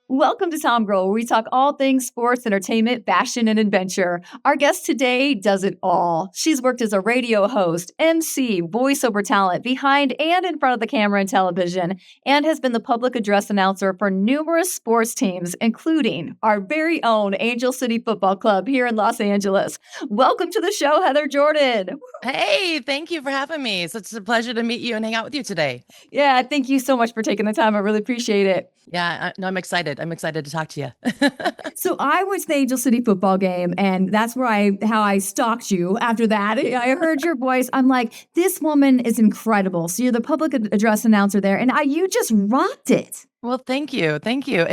Welcome to Tom Girl, where we talk all things sports, entertainment, fashion, and adventure. Our guest today does it all. She's worked as a radio host, MC, voiceover talent, behind and in front of the camera and television, and has been the public address announcer for numerous sports teams, including our very own Angel City Football Club here in Los Angeles. Welcome to the show, Heather Jordan. Hey, thank you for having me. It's a pleasure to meet you and hang out with you today. Yeah, thank you so much for taking the time. I really appreciate it. Yeah, I'm excited. I'm excited to talk to you. So I went to the Angel City football game, and that's where how I stalked you. After that, I heard your voice. I'm like, this woman is incredible. So you're the public address announcer there, and you just rocked it. Well, thank you. Thank you.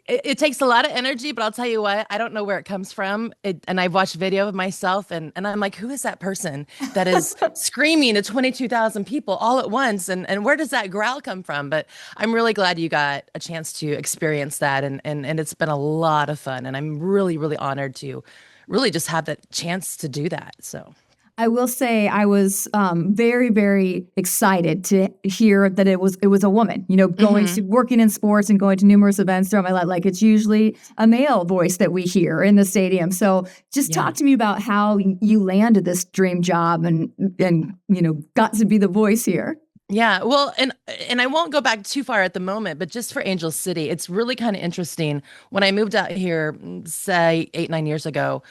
It takes a lot of energy, but I'll tell you what, I don't know where it comes from. And I've watched video of myself and I'm like, who is that person that is screaming to 22,000 people all at once? And where does that growl come from? But I'm really glad you got a chance to experience that. And it's been a lot of fun. And I'm really, really honored to really just have that chance to do that. So I will say I was very, very excited to hear that it was a woman, going to working in sports and going to numerous events throughout my life. Like, it's usually a male voice that we hear in the stadium. So just talk to me about how you landed this dream job and got to be the voice here. Yeah, well, and I won't go back too far at the moment, but just for Angel City, it's really kind of interesting. When I moved out here, say 8-9 years ago,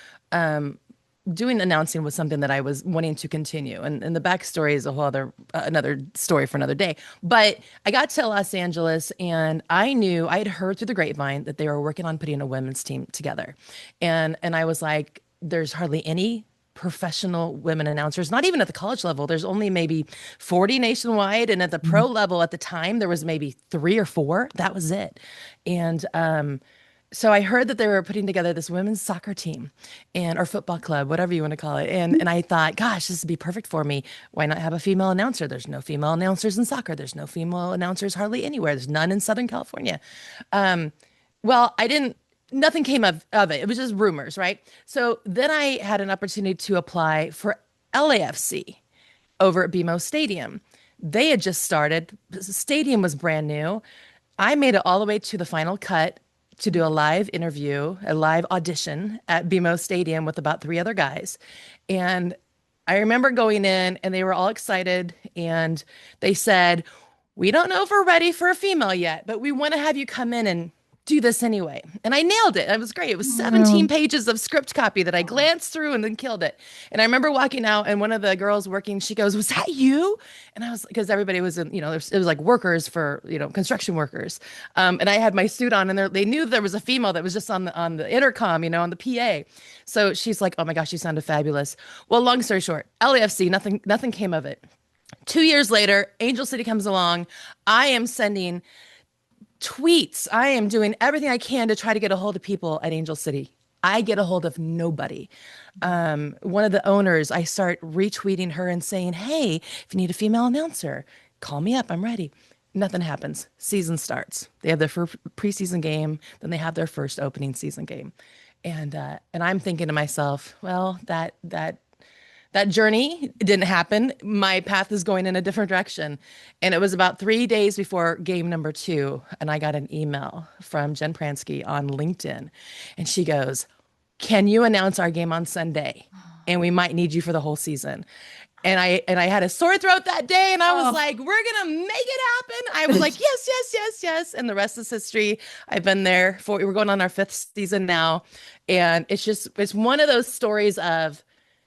doing announcing was something that I was wanting to continue. And the backstory is a whole another story for another day. But I got to Los Angeles and I had heard through the grapevine that they were working on putting a women's team together. And I was like, there's hardly any professional women announcers, not even at the college level. There's only maybe 40 nationwide. And at the pro level at the time, there was maybe 3 or 4. That was it. And, so I heard that they were putting together this women's soccer team or football club, whatever you want to call it. And I thought, gosh, this would be perfect for me. Why not have a female announcer? There's no female announcers in soccer. There's no female announcers hardly anywhere. There's none in Southern California. Well, nothing came of it. It was just rumors, right? So then I had an opportunity to apply for LAFC over at BMO Stadium. They had just started. The stadium was brand new. I made it all the way to the final cut to do a live interview, a live audition at BMO Stadium with about 3 other guys. And I remember going in and they were all excited and they said, we don't know if we're ready for a female yet, but we want to have you come in and do this anyway. And I nailed it. It was great. It was 17 pages of script copy that I glanced through and then killed it. And I remember walking out and one of the girls working, she goes, was that you? And I was, because everybody was in, it was like workers for, construction workers. And I had my suit on and they knew there was a female that was just on the intercom, on the PA. So she's like, oh my gosh, you sounded fabulous. Well, long story short, LAFC, nothing came of it. 2 years later, Angel City comes along. I am sending tweets. I am doing everything I can to try to get a hold of people at Angel City. I get a hold of nobody. One of the owners, I start retweeting her and saying, hey, if you need a female announcer, call me up. I'm ready. Nothing happens. Season starts. They have their first preseason game. Then they have their first opening season game. And I'm thinking to myself, well, that journey didn't happen. My path is going in a different direction. And it was about 3 days before game number 2. And I got an email from Jen Pransky on LinkedIn. And she goes, can you announce our game on Sunday? And we might need you for the whole season. And I had a sore throat that day. And I was like, we're going to make it happen. I was like, yes, yes, yes, yes. And the rest is history. I've been there we're going on our 5th season now. And it's one of those stories of,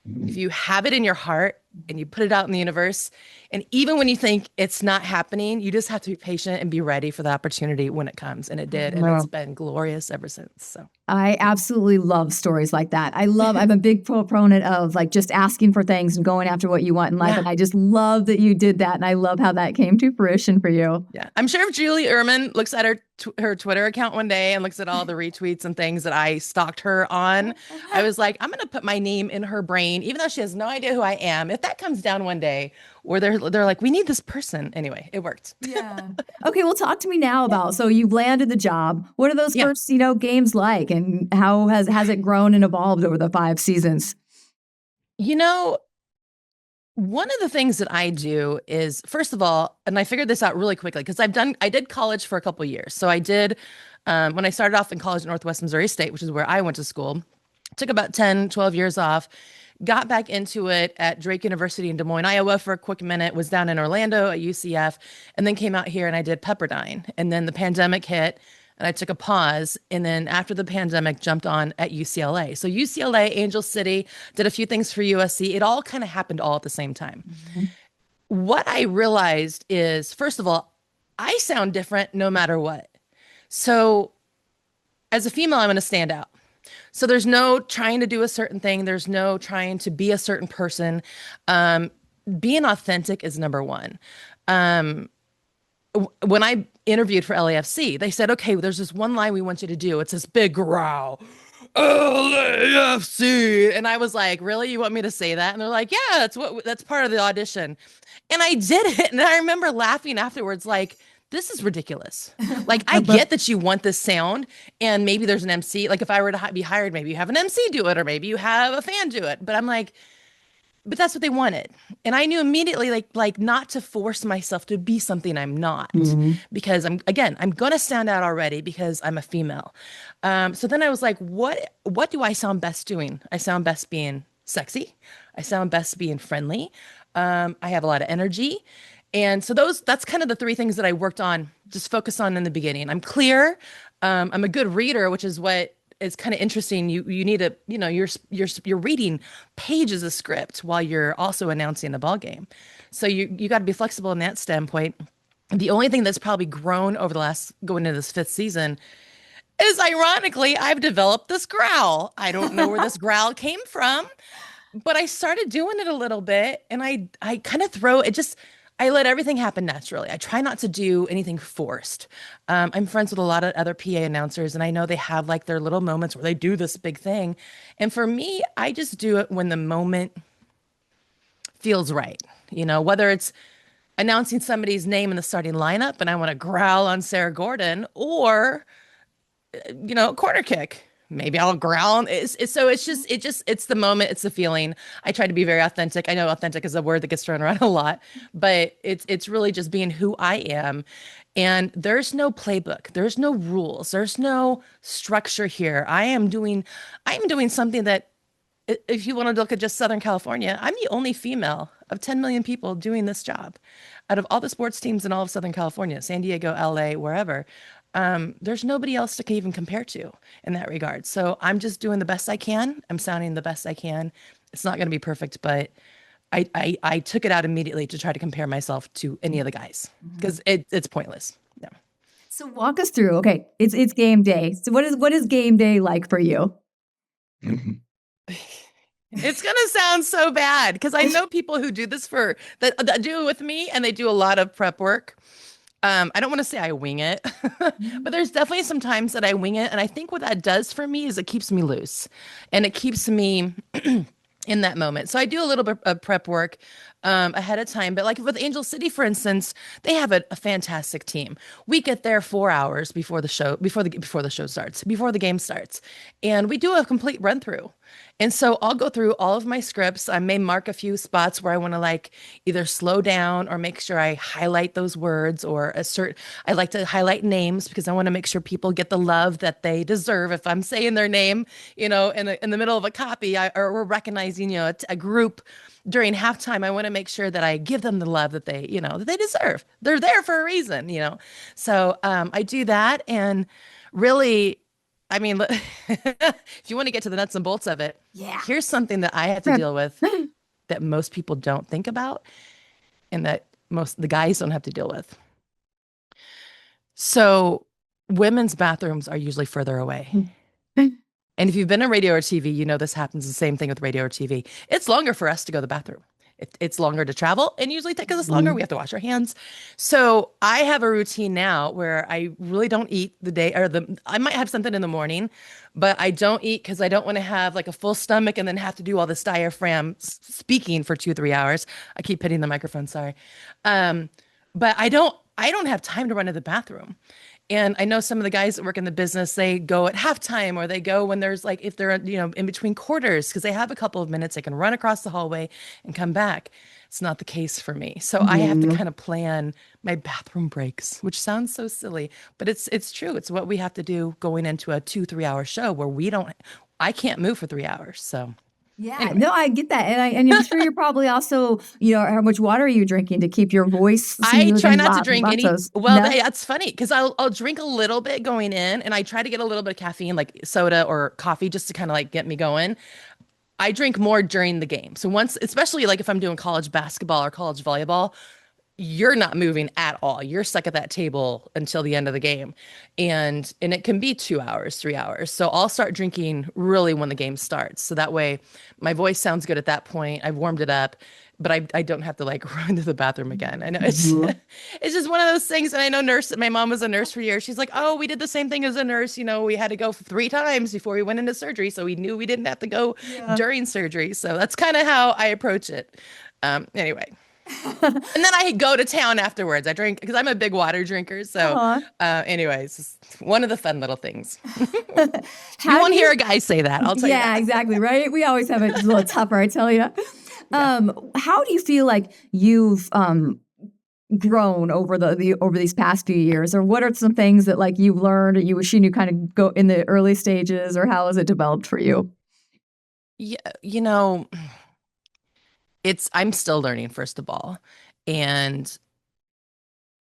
if you have it in your heart and you put it out in the universe, and even when you think it's not happening, you just have to be patient and be ready for the opportunity when it comes. And it did. And it's been glorious ever since. So I absolutely love stories like that. I'm a big proponent of like just asking for things and going after what you want in life. Yeah. And I just love that you did that. And I love how that came to fruition for you. Yeah. I'm sure if Julie Ehrman looks at her Twitter account one day and looks at all the retweets and things that I stalked her on, I was like, I'm going to put my name in her brain, even though she has no idea who I am. If that comes down one day, or they're like, we need this person. Anyway, it worked. Yeah. Okay. Well, talk to me now about, so you've landed the job. What are those first, games like, and how has it grown and evolved over the 5 seasons? You know, one of the things that I do is, first of all, and I figured this out really quickly because I did college for a couple years. So I did, when I started off in college at Northwest Missouri State, which is where I went to school, took about 10, 12 years off, got back into it at Drake University in Des Moines, Iowa for a quick minute, was down in Orlando at UCF, and then came out here and I did Pepperdine. And then the pandemic hit and I took a pause. And then after the pandemic, jumped on at UCLA. So UCLA, Angel City, did a few things for USC. It all kind of happened all at the same time. Mhm. What I realized is, first of all, I sound different no matter what. So as a female, I'm going to stand out. So there's no trying to do a certain thing. There's no trying to be a certain person. Um, Being authentic is number one. Um, when I interviewed for LAFC, they said, okay, there's this one line we want you to do. It's this big growl. LAFC. And I was like, really? You want me to say that? And they're like, yeah, that's part of the audition. And I did it. And I remember laughing afterwards, like, this is ridiculous. Like, I get that you want this sound, and maybe there's an MC. Like, if I were to be hired, maybe you have an MC do it, or maybe you have a fan do it. But I'm like, but that's what they wanted. And I knew immediately, like not to force myself to be something I'm not, Mhm. because I'm gonna stand out already because I'm a female. So then I was like, what do I sound best doing? I sound best being sexy. I sound best being friendly. I have a lot of energy. And so that's kind of the three things that I worked on, just focus on in the beginning. I'm clear. I'm a good reader, which is what is kind of interesting. You need a, you're reading pages of script while you're also announcing the ball game. So you got to be flexible in that standpoint. The only thing that's probably grown over the last going into this fifth season is, ironically, I've developed this growl. I don't know where this growl came from, but I started doing it a little bit, and I kind of throw it, just I let everything happen naturally. I try not to do anything forced. I'm friends with a lot of other PA announcers, and I know they have like their little moments where they do this big thing. And for me, I just do it when the moment feels right. Whether it's announcing somebody's name in the starting lineup and I want to growl on Sarah Gordon, or corner kick. Maybe I'll growl. It's the moment, it's the feeling. I try to be very authentic. I know authentic is a word that gets thrown around a lot, but it's really just being who I am. And there's no playbook. There's no rules. There's no structure here. I am doing something that, if you want to look at just Southern California, I'm the only female of 10 million people doing this job. Out of all the sports teams in all of Southern California, San Diego, LA, wherever, there's nobody else to even compare to in that regard. So I'm just doing the best I can. I'm sounding the best I can. It's not going to be perfect, but I took it out immediately to try to compare myself to any of the guys, Mhm. because it's pointless. Yeah. So walk us through. Okay, it's game day. So what is game day like for you? It's gonna sound so bad because I know people who do this that do it with me, and they do a lot of prep work. I don't want to say I wing it, but there's definitely some times that I wing it. And I think what that does for me is it keeps me loose, and it keeps me in that moment. So I do a little bit of prep work ahead of time. But like with Angel City, for instance, they have a fantastic team. We get there 4 hours before the show, before the game starts, and we do a complete run through. And so I'll go through all of my scripts. I may mark a few spots where I want to like either slow down or make sure I highlight those words, or assert. I like to highlight names because I want to make sure people get the love that they deserve. If I'm saying their name, in the middle of a copy, or we're recognizing, a group during halftime, I want to make sure that I give them the love that they deserve. They're there for a reason. So I do that, and really, I mean, if you want to get to the nuts and bolts of it, Yeah. here's something that I had to deal with that most people don't think about, and that most the guys don't have to deal with. So women's bathrooms are usually further away. And if you've been on radio or TV, you know this happens the same thing with radio or TV. It's longer for us to go to the bathroom. It's longer to travel, and usually takes us longer. We Mhm. have to wash our hands. So I have a routine now where I really don't eat the day, or I might have something in the morning, but I don't eat because I don't want to have like a full stomach and then have to do all this diaphragm speaking for 2 or 3 hours. I keep hitting the microphone, sorry. But I don't have time to run to the bathroom. And I know some of the guys that work in the business, they go at halftime or they go when there's like, if they're, in between quarters, because they have a couple of minutes, they can run across the hallway and come back. It's not the case for me. So I have to Mhm. kind of plan my bathroom breaks, which sounds so silly, but it's true. It's what we have to do going into a 2, 3 hour show where I can't move for 3 hours. So Yeah, anyway, no, I get that, and I'm sure you're probably also, how much water are you drinking to keep your voice I smooth try and not to drink any. lactose? Well, No? hey, that's funny because I'll drink a little bit going in, and I try to get a little bit of caffeine, like soda or coffee, just to kind of like get me going. I drink more during the game. So once, especially like if I'm doing college basketball or college volleyball, you're not moving at all. You're stuck at that table until the end of the game. And it can be 2 hours, 3 hours. So I'll start drinking really when the game starts. So that way my voice sounds good at that point. I've warmed it up, but I don't have to like run to the bathroom again. I know Mhm. it's just one of those things. And I know my mom was a nurse for years. She's like, oh, we did the same thing as a nurse. We had to go 3 times before we went into surgery. So we knew we didn't have to go Yeah. during surgery. So that's kind of how I approach it. Anyway. And then I go to town afterwards. I drink because I'm a big water drinker. So, Uh-huh. anyways, it's one of the fun little things. You How do won't hear you a guy say that. I'll tell you Yeah, that. exactly, right? We always have it a little tougher, I tell you. Yeah. How do you feel like you've, grown over over these past few years? Or what are some things that, like, you've learned or you wish you knew kind of go in the early stages, or how has it developed for you? Yeah, I'm still learning, first of all. And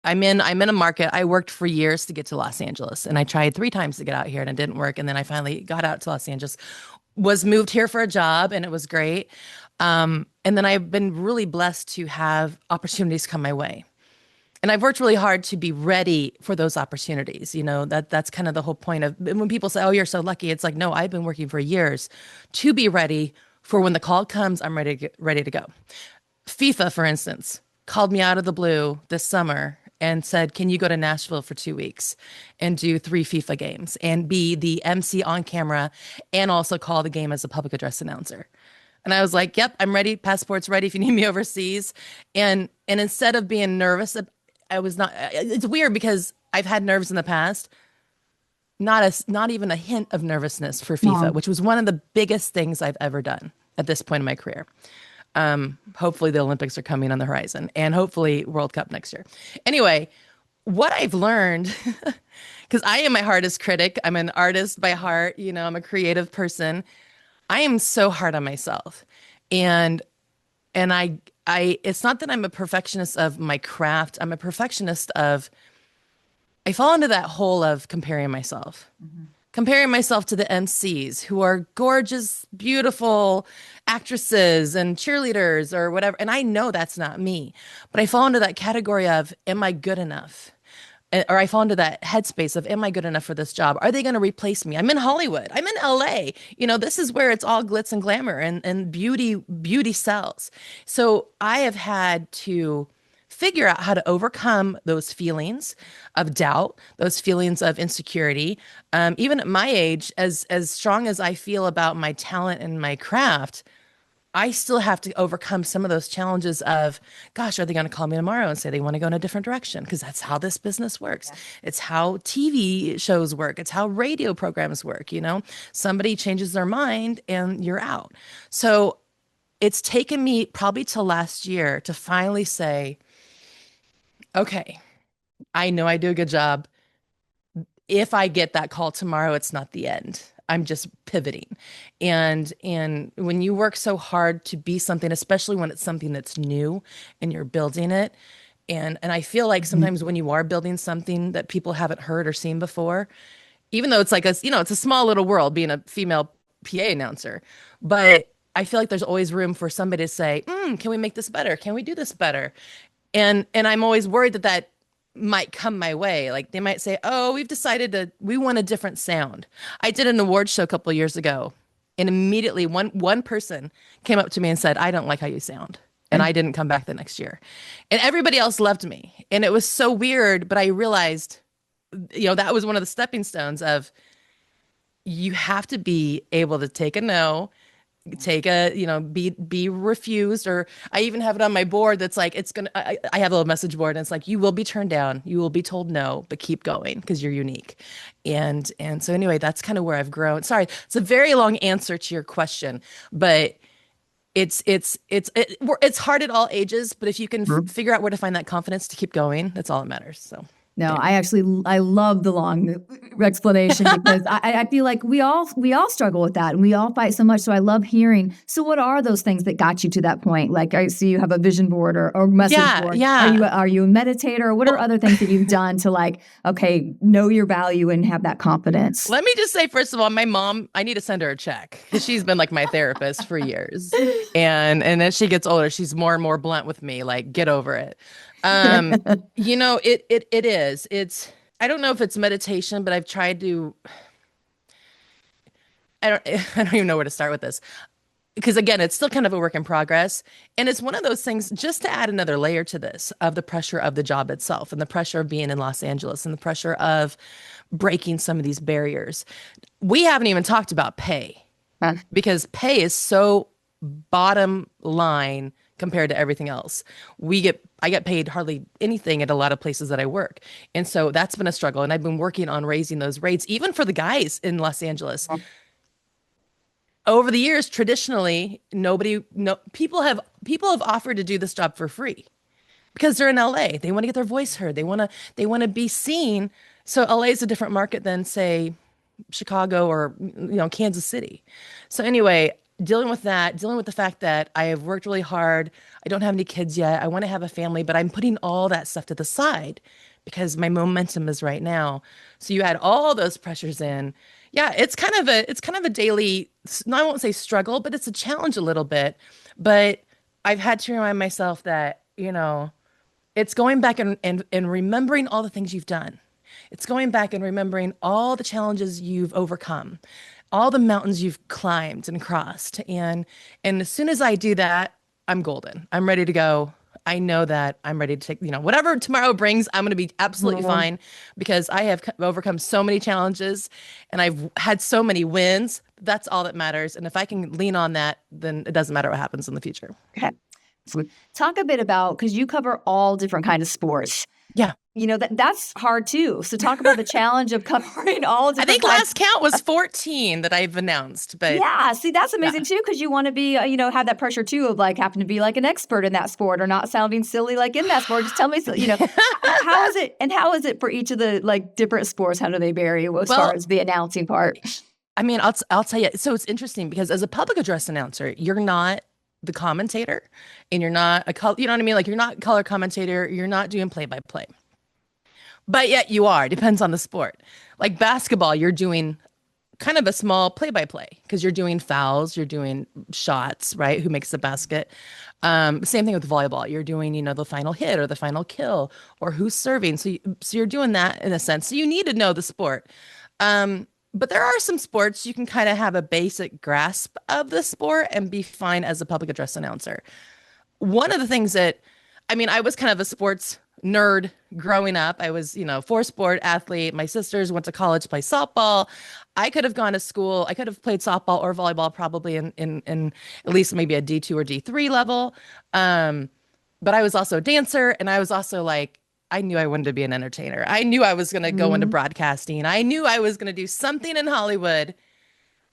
I'm in a market. I worked for years to get to Los Angeles, and I tried 3 times to get out here and it didn't work. And then I finally got out to Los Angeles, was moved here for a job, and it was great. And then I've been really blessed to have opportunities come my way. And I've worked really hard to be ready for those opportunities. That's kind of the whole point of when people say, "Oh, you're so lucky." It's like, no, I've been working for years to be ready for when the call comes. I'm ready to go. FIFA, for instance, called me out of the blue this summer and said, "Can you go to Nashville for 2 weeks and do 3 FIFA games and be the MC on camera and also call the game as a public address announcer?" And I was like, "Yep, I'm ready. Passport's ready if you need me overseas." And instead of being nervous, I was not. It's weird because I've had nerves in the past. Not even a hint of nervousness for FIFA, Mom. which was one of the biggest things I've ever done at this point in my career. Hopefully the Olympics are coming on the horizon and hopefully World Cup next year. Anyway, what I've learned, because I am my hardest critic, I'm an artist by heart, I'm a creative person. I am so hard on myself. And it's not that I'm a perfectionist of my craft. I'm a perfectionist of, I fall into that hole of comparing myself to the MCs who are gorgeous, beautiful actresses and cheerleaders or whatever. And I know that's not me, but I fall into that category of, am I good enough? Or I fall into that headspace of, am I good enough for this job? Are they going to replace me? I'm in Hollywood. I'm in LA. This is where it's all glitz and glamour and beauty sells. So I have had to figure out how to overcome those feelings of doubt, those feelings of insecurity. Even at my age, as strong as I feel about my talent and my craft, I still have to overcome some of those challenges of, gosh, are they going to call me tomorrow and say they want to go in a different direction? Because that's how this business works. It's how TV shows work. It's how radio programs work. Somebody changes their mind and you're out. So it's taken me probably till last year to finally say, okay, I know I do a good job. If I get that call tomorrow, it's not the end. I'm just pivoting. And when you work so hard to be something, especially when it's something that's new and you're building it, and I feel like Mhm. sometimes when you are building something that people haven't heard or seen before, even though it's like it's a small little world being a female PA announcer, but I feel like there's always room for somebody to say, can we make this better? Can we do this better? And I'm always worried that might come my way. Like they might say, "Oh, we want a different sound." I did an award show a couple of years ago, and immediately one person came up to me and said, "I don't like how you sound." And Okay. I didn't come back the next year. And everybody else loved me. And it was so weird, but I realized, that was one of the stepping stones of, you have to be able to take a no take a, be refused. Or I even have it on my board that's like, I have a little message board and it's like, you will be turned down, you will be told no, but keep going because you're unique. And so anyway, that's kind of where I've grown. Sorry, it's a very long answer to your question, but it's hard at all ages, but if you can figure out where to find that confidence to keep going, that's all that matters. So No, there. I love the long explanation because I feel like we all struggle with that and we all fight so much. So I love hearing. So what are those things that got you to that point? Like I see you have a vision board or message Yeah, board. yeah. Are you a meditator? Or what are Well, other things that you've done to like, okay, know your value and have that confidence? let me just say, first of all, my mom, I need to send her a check because she's been like my therapist for years. And as she gets older, she's more and more blunt with me, like, get over it. Um, it is. I don't know if it's meditation, but I've tried to, I don't even know where to start with this. Because again, it's still kind of a work in progress. And it's one of those things, just to add another layer to this, of the pressure of the job itself and the pressure of being in Los Angeles and the pressure of breaking some of these barriers. We haven't even talked about pay Huh? because pay is so bottom line compared to everything else. I get paid hardly anything at a lot of places that I work. And so that's been a struggle. And I've been working on raising those rates, even for the guys in Los Angeles. Over the years, traditionally, nobody, no people have offered to do this job for free because they're in LA. They want to get their voice heard. They want to be seen. So LA is a different market than, say, Chicago or Kansas City. So anyway, dealing with that, dealing with the fact that I have worked really hard. I don't have any kids yet. I want to have a family, but I'm putting all that stuff to the side because my momentum is right now. So you add all those pressures in. Yeah, it's kind of a daily, I won't say struggle, but it's a challenge a little bit. But I've had to remind myself that, it's going back and remembering all the things you've done. It's going back and remembering all the challenges you've overcome, all the mountains you've climbed and crossed. And as soon as I do that, I'm golden. I'm ready to go. I know that I'm ready to take, whatever tomorrow brings, I'm going to be absolutely Mhm. fine because I have overcome so many challenges and I've had so many wins. That's all that matters. And if I can lean on that, then it doesn't matter what happens in the future. Okay. So talk a bit about because you cover all different kinds of sports. Yeah. That's hard too. So talk about the challenge of covering all I different think kinds. last count was 14 that I've announced, but Yeah, see, that's yeah. amazing too, because you want to be, have that pressure too of like having to be like an expert in that sport or not sounding silly like in that sport. Just tell me, so, how is it, and how is it for each of the like different sports? How do they vary as far Well, as the announcing part? I mean, I'll tell you. So it's interesting because as a public address announcer, you're not the commentator, and you're not a color. You know what I mean? Like you're not color commentator. You're not doing play by play, but yet you are. Depends on the sport. Like basketball, you're doing kind of a small play by play because you're doing fouls, you're doing shots, right? Who makes the basket? Same thing with volleyball. You're doing, the final hit or the final kill or who's serving. So you're doing that in a sense. So you need to know the sport. But there are some sports you can kind of have a basic grasp of the sport and be fine as a public address announcer. One of the things that, I mean, I was kind of a sports nerd growing up. I was, four sport athlete. My sisters went to college to play softball. I could have gone to school. I could have played softball or volleyball probably in at least maybe a D2 or D3 level. Um, but I was also a dancer and I was also like, I knew I wanted to be an entertainer. I knew I was going to go into Mhm. broadcasting. I knew I was going to do something in Hollywood.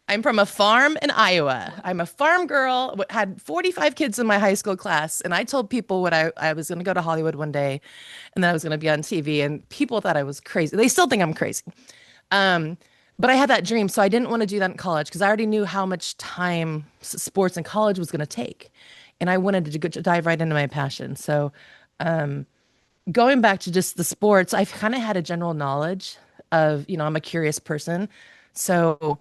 I'm from a farm in Iowa. I'm a farm girl, had 45 kids in my high school class. And I told people what I was going to go to Hollywood one day and then I was going to be on TV. And people thought I was crazy. They still think I'm crazy. Um, but I had that dream. So I didn't want to do that in college because I already knew how much time sports in college was going to take. And I wanted to dive right into my passion. So going back to just the sports, I've kind of had a general knowledge of, I'm a curious person. So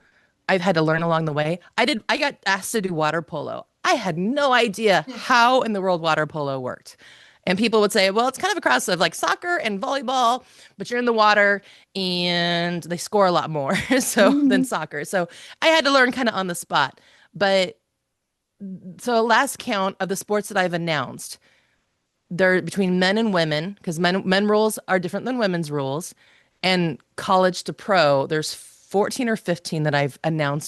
I've had to learn along the way. I got asked to do water polo. I had no idea how in the world water polo worked. And people would say, well, it's kind of a cross of like soccer and volleyball, but you're in the water and they score a lot more so than Mhm. soccer. So I had to learn kind of on the spot. But so last count of the sports that I've announced, they're between men and women because men rules are different than women's rules. And college to pro, there's 14 or 15 that I've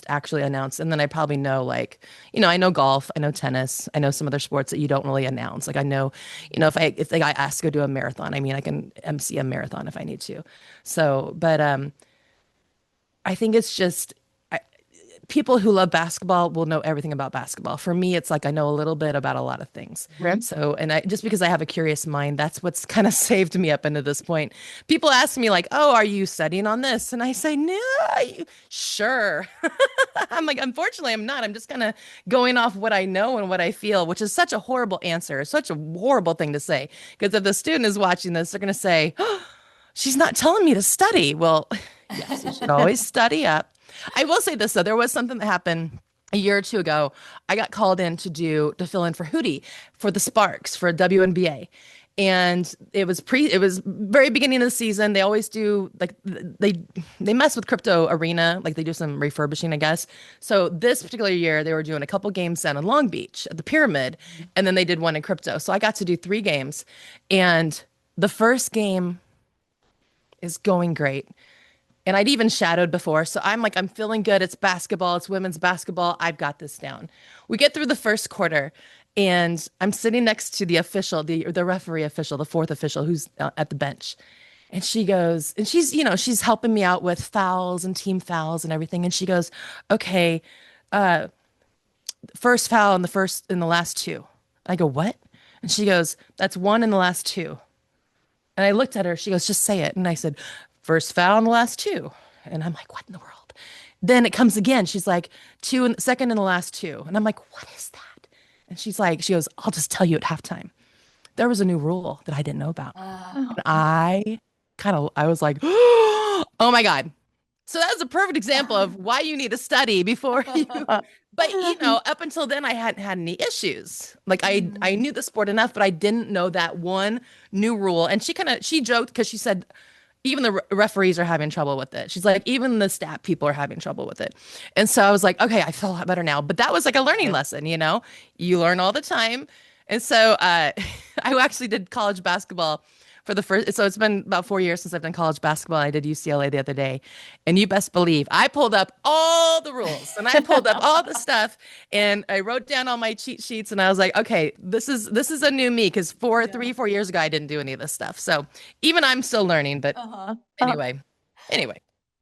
actually announced. And then I probably know like, I know golf, I know tennis, I know some other sports that you don't really announce. Like I know, if like I ask to go do a marathon, I mean, I can MC a marathon if I need to. So, but I think it's just people who love basketball will know everything about basketball. For me, it's like I know a little bit about a lot of things. Right. So, and I just because I have a curious mind, that's what's kind of saved me up into this point. People ask me like, "Oh, are you studying on this?" And I say, "No, sure." I'm like, unfortunately, I'm not. I'm just kind of going off what I know and what I feel, which is such a horrible answer, such a horrible thing to say. Because if the student is watching this, they're going to say, "Oh, she's not telling me to study." Well, yes, you should always study up. I will say this though, there was something that happened a year or two ago. I got called in to fill in for Hootie for the Sparks for WNBA. And it was very beginning of the season. They always do like they mess with crypto arena, like they do some refurbishing, I guess. So this particular year they were doing a couple games down in Long Beach at the Pyramid, and then they did one in crypto. So I got to do 3 games. And the first game is going great. And I'd even shadowed before. So I'm like, I'm feeling good. It's basketball. It's women's basketball. I've got this down. We get through the first quarter and I'm sitting next to the official, the referee official, the fourth official who's at the bench. And she goes, and she's helping me out with fouls and team fouls and everything. And she goes, okay, first foul in the last two. I go, what? And she goes, that's one in the last two. And I looked at her. She goes, just say it. And I said, first foul in the last two. And I'm like, what in the world? Then it comes again. She's like, second in the last two. And I'm like, what is that? And she goes, I'll just tell you at halftime. There was a new rule that I didn't know about. And I was like, oh my God. So that was a perfect example of why you need to study before you. But up until then, I hadn't had any issues. Like I knew the sport enough, but I didn't know that one new rule. And she joked because she said, even the referees are having trouble with it. She's like, even the stat people are having trouble with it. And so I was like, okay, I feel a lot better now. But that was like a learning lesson, you learn all the time. And so I actually did college basketball for the first, so it's been about 4 years since I've done college basketball. I did UCLA the other day. And you best believe I pulled up all the rules and I pulled up all the stuff and I wrote down all my cheat sheets and I was like, okay, this is a new me because 4 years ago, I didn't do any of this stuff. So even I'm still learning, but anyway.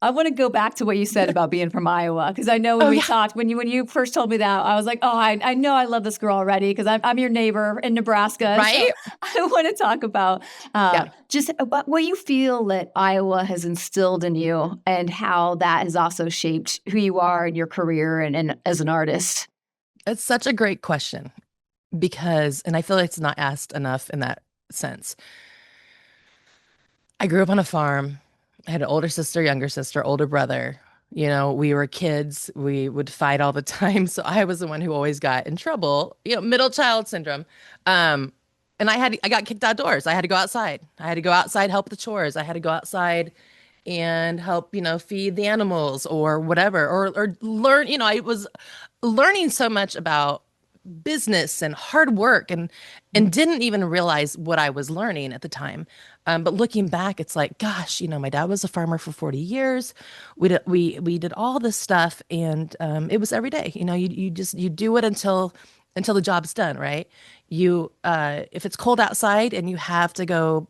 I want to go back to what you said about being from Iowa, because I know when we talked, when you first told me that, I was like, oh, I know I love this girl already because I'm your neighbor in Nebraska. Right? So I want to talk about just what you feel that Iowa has instilled in you and how that has also shaped who you are in your career and as an artist. It's such a great question because, and I feel like it's not asked enough in that sense. I grew up on a farm. I had an older sister, younger sister, older brother. We were kids. We would fight all the time. So I was the one who always got in trouble, middle child syndrome. And I got kicked outdoors. I had to go outside. I had to go outside, help the chores. I had to go outside and help, feed the animals or whatever, or learn, I was learning so much about business and hard work and didn't even realize what I was learning at the time. But looking back, it's like, gosh, my dad was a farmer for 40 years. We did all this stuff and it was every day. You do it until the job's done, right? If it's cold outside and you have to go,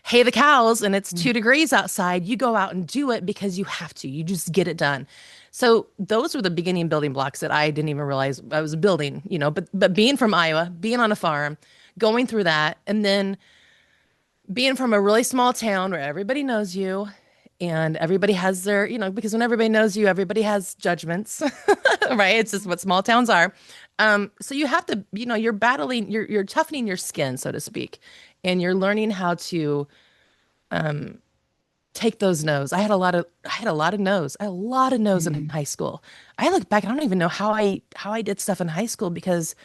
hay the cows and it's 2 degrees outside, you go out and do it because you have to. You just get it done. So those were the beginning building blocks that I didn't even realize I was building, but being from Iowa, being on a farm, going through that, and then being from a really small town where everybody knows you and everybody has their, because when everybody knows you, everybody has judgments, right? It's just what small towns are. So you have to, you're battling, you're toughening your skin, so to speak, and you're learning how to take those no's. I had a lot of no's. I had a lot of no's in high school. I look back, I don't even know how I did stuff in high school because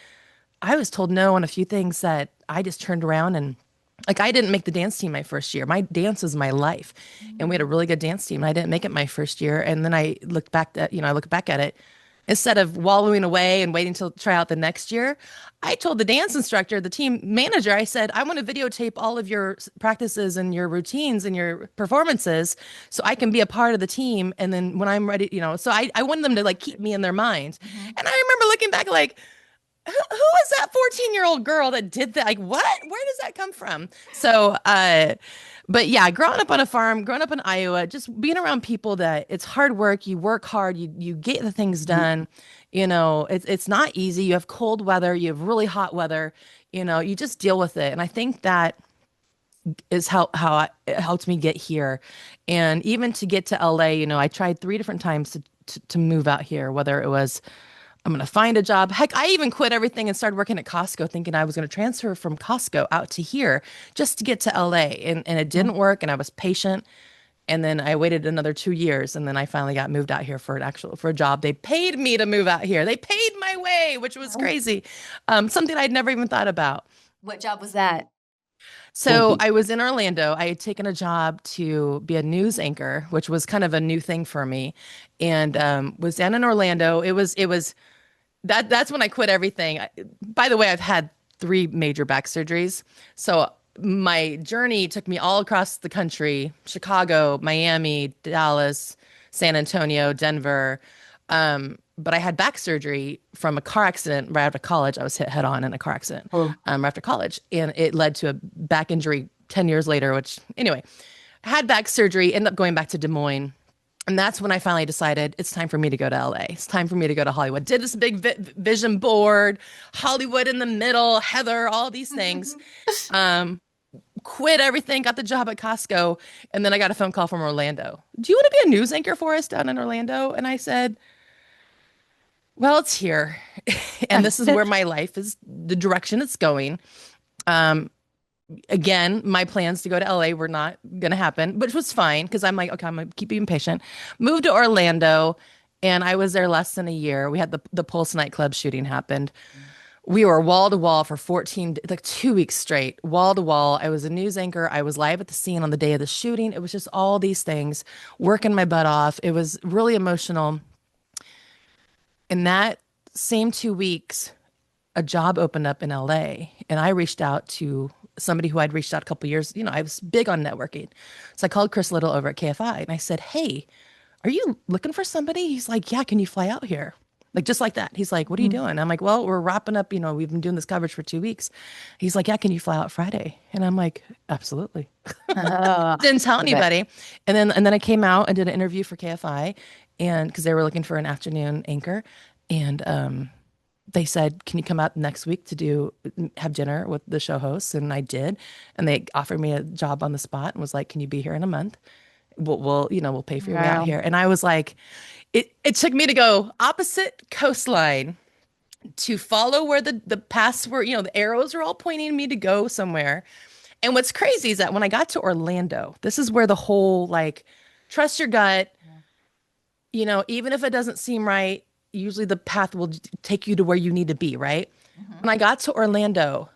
I was told no on a few things that I just turned around and like I didn't make the dance team my first year. My dance is my life. And we had a really good dance team. I didn't make it my first year. And then I looked back at it Instead of wallowing away and waiting to try out the next year, I told the dance instructor, the team manager, I said, I want to videotape all of your practices and your routines and your performances so I can be a part of the team. And then when I'm ready, so I wanted them to like keep me in their minds. Mhm. And I remember looking back like, who is that 14-year-old girl that did that? Like, what? Where does that come from? But yeah, growing up on a farm, growing up in Iowa, just being around people that it's hard work, you work hard, you get the things done. It's not easy. You have cold weather, you have really hot weather, you just deal with it. And I think that is it helped me get here. And even to get to LA, I tried 3 different times to move out here, whether it was I'm going to find a job. Heck, I even quit everything and started working at Costco thinking I was going to transfer from Costco out to here just to get to LA. And it didn't work. And I was patient. And then I waited another 2 years. And then I finally got moved out here for a job. They paid me to move out here. They paid my way, which was crazy. Something I'd never even thought about. What job was that? So I was in Orlando. I had taken a job to be a news anchor, which was kind of a new thing for me, and was down in Orlando. It was that's when I quit everything. By the way, I've had 3 major back surgeries. So my journey took me all across the country, Chicago, Miami, Dallas, San Antonio, Denver. But I had back surgery from a car accident right after college. I was hit head on in a car accident Oh, right after college. And it led to a back injury 10 years later, which anyway, I had back surgery, ended up going back to Des Moines. And that's when I finally decided it's time for me to go to LA. It's time for me to go to Hollywood. Did this big vision board, Hollywood in the middle, Heather, all these things. Um, Quit everything, got the job at Costco, and then I got a phone call from Orlando. Do you want to be a news anchor for us down in Orlando? And I said, well, it's here. And this is where my life is, the direction it's going. Um, Again, my plans to go to LA were not going to happen, which was fine because I'm like, okay, I'm going to keep being patient. Moved to Orlando and I was there less than a year. We had the Pulse nightclub shooting happened. We were wall to wall for 14, like 2 weeks straight, wall to wall. I was a news anchor. I was live at the scene on the day of the shooting. It was just all these things, working my butt off. It was really emotional. In that same 2 weeks, a job opened up in LA and I reached out to somebody who I'd reached out a couple years. I was big on networking. So I called Chris Little over at KFI and I said, hey, are you looking for somebody? He's like, yeah, can you fly out here? Like just like that. He's like, what are you doing? I'm like, well, we're wrapping up, we've been doing this coverage for 2 weeks. He's like, yeah, can you fly out Friday? And I'm like, absolutely. oh, Didn't tell love it. anybody. And then I came out and did an interview for KFI and because they were looking for an afternoon anchor. And they said, can you come out next week to have dinner with the show hosts? And I did. And they offered me a job on the spot and was like, can you be here in a month? We'll pay for your way out Wow. here. And I was like, it took me to go opposite coastline to follow where the paths were, the arrows are all pointing me to go somewhere. And what's crazy is that when I got to Orlando, this is where the whole like trust your gut, even if it doesn't seem right, usually the path will take you to where you need to be, right? Mhm. When I got to Orlando,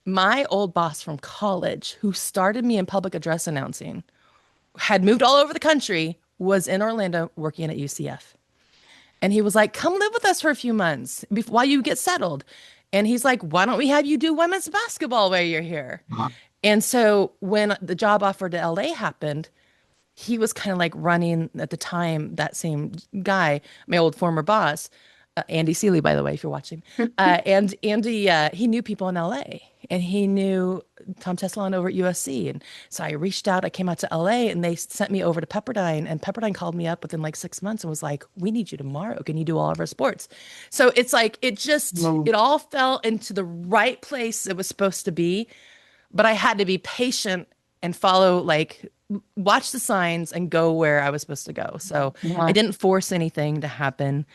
my old boss from college, who started me in public address announcing, had moved all over the country, was in Orlando working at UCF. And he was like, come live with us for a few months while you get settled. And he's like, why don't we have you do women's basketball while you're here? And so when the job offer to LA happened, he was kind of like running at the time, that same guy, my old former boss, Andy Seeley, by the way, if you're watching. And Andy, he knew people in LA and he knew Tom Tessalon over at USC. And so I reached out, I came out to LA and they sent me over to Pepperdine. And Pepperdine called me up within like 6 months and was like, we need you tomorrow. Can you do all of our sports? So it's like, Mm. it all fell into the right place it was supposed to be. But I had to be patient and follow, like, watch the signs and go where I was supposed to go. So I Yeah. didn't force anything to happen.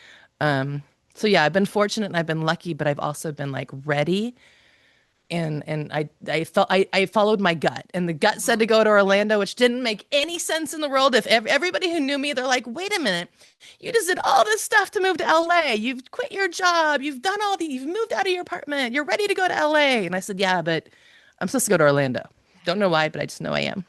So yeah, I've been fortunate and I've been lucky, but I've also been like ready. And I followed my gut, and the gut said to go to Orlando, which didn't make any sense in the world. If everybody who knew me, they're like, "Wait a minute, you just did all this stuff to move to LA. You've quit your job. You've moved out of your apartment. You're ready to go to LA." And I said, "Yeah, but I'm supposed to go to Orlando. Don't know why, but I just know I am."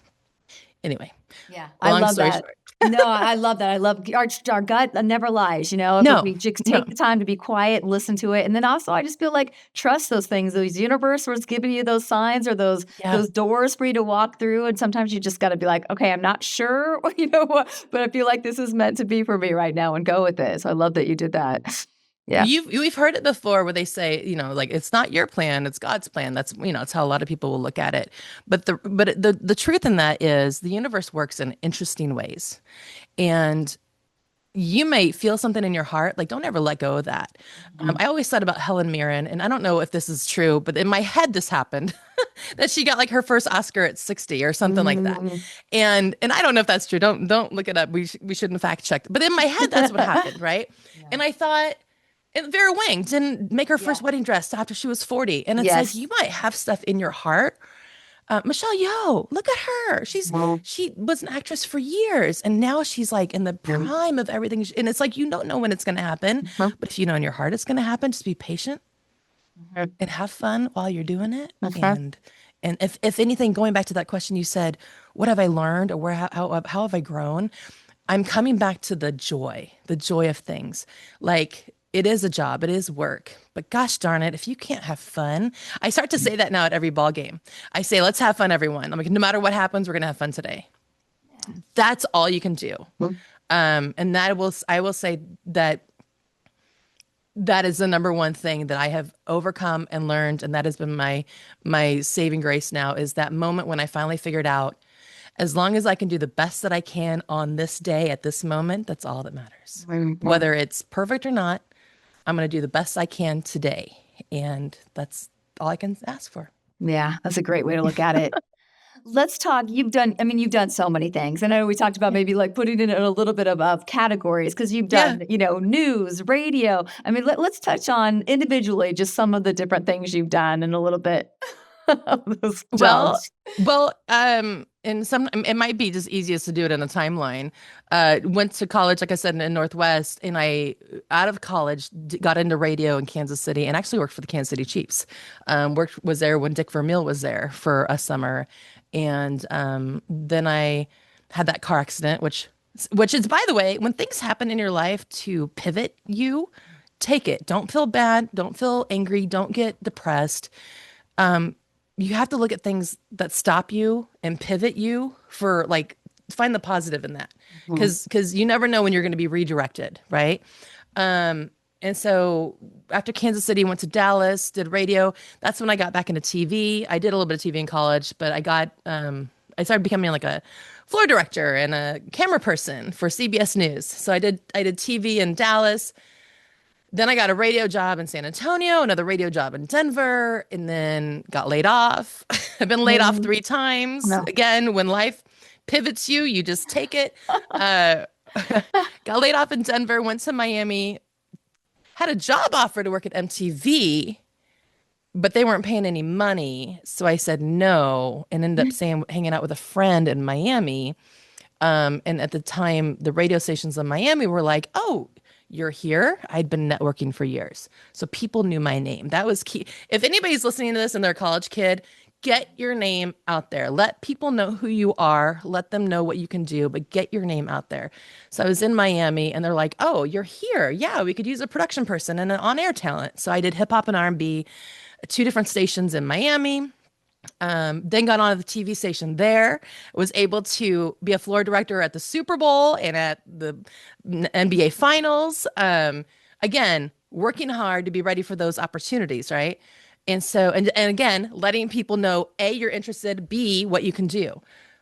Anyway, Yeah. I long love story that. short. No, I love that. I love our gut never lies, if we No, just no. take the time to be quiet and listen to it. And then also I just feel like trust those things. Those universe was giving you those signs or those Yeah. those doors for you to walk through. And sometimes you just gotta be like, okay, I'm not sure, you know what, but I feel like this is meant to be for me right now and go with it. So I love that you did that. Yeah. We've heard it before where they say, like it's not your plan, it's God's plan. That's, it's how a lot of people will look at it. But the truth in that is the universe works in interesting ways. And you may feel something in your heart, like don't ever let go of that. I always thought about Helen Mirren, and I don't know if this is true, but in my head this happened that she got like her first Oscar at 60 or something like that. Mhm. And I don't know if that's true. Don't look it up. We shouldn't fact check. But in my head that's what happened, right? Yeah. And I thought, and Vera Wang didn't make her Yeah. first wedding dress after she was 40. And it's like Yes. you might have stuff in your heart. Michelle Yeoh, look at her. Mhm. She was an actress for years, and now she's like in the prime of everything. And it's like you don't know when it's going to happen, Mhm. but if you know in your heart it's going to happen, just be patient Mhm. and have fun while you're doing it. Mhm. And if anything, going back to that question you said, what have I learned, or how have I grown? I'm coming back to the joy of things. Like it is a job, it is work, but gosh darn it, if you can't have fun, I start to say that now at every ball game. I say, let's have fun, everyone. I'm like, no matter what happens, we're gonna have fun today. That's all you can do. And I will say that that is the number one thing that I have overcome and learned, and that has been my saving grace now is that moment when I finally figured out as long as I can do the best that I can on this day at this moment, that's all that matters. Mhm. Whether it's perfect or not, I'm going to do the best I can today. And that's all I can ask for. Yeah, that's a great way to look at it. Let's talk. You've done so many things. I know we talked about Yeah. maybe like putting it in a little bit of categories because you've Yeah. done, news, radio. Let's touch on individually just some of the different things you've done and a little bit of those Well, jobs. in some, it might be just easiest to do it in a timeline. Went to college, like I said, in Northwest, and out of college, got into radio in Kansas City, and actually worked for the Kansas City Chiefs. Was there when Dick Vermeil was there for a summer, and then I had that car accident, which is, by the way, when things happen in your life to pivot you, take it. Don't feel bad. Don't feel angry. Don't get depressed. You have to look at things that stop you and pivot you for like find the positive in that Mhm. because you never know when you're going to be redirected, right? And so after Kansas City, went to Dallas, did radio. That's when I got back into TV. I did a little bit of TV in college, but I started becoming like a floor director and a camera person for CBS News. So I did TV in Dallas. Then I got a radio job in San Antonio, another radio job in Denver, and then got laid off. I've been laid off Mhm. 3 times. No. Again, when life pivots you, you just take it. Uh, got laid off in Denver, went to Miami, had a job offer to work at MTV, but they weren't paying any money. So I said no and ended up hanging out with a friend in Miami. And at the time, the radio stations in Miami were like, oh, you're here. I'd been networking for years. So people knew my name. That was key. If anybody's listening to this and they're a college kid, get your name out there. Let people know who you are. Let them know what you can do, but get your name out there. So I was in Miami and they're like, oh, you're here. Yeah, we could use a production person and an on-air talent. So I did hip hop and R&B, 2 different stations in Miami. Then got on the TV station there, was able to be a floor director at the Super Bowl and at the NBA Finals. Again, working hard to be ready for those opportunities, right? And again, letting people know, A, you're interested, B, what you can do.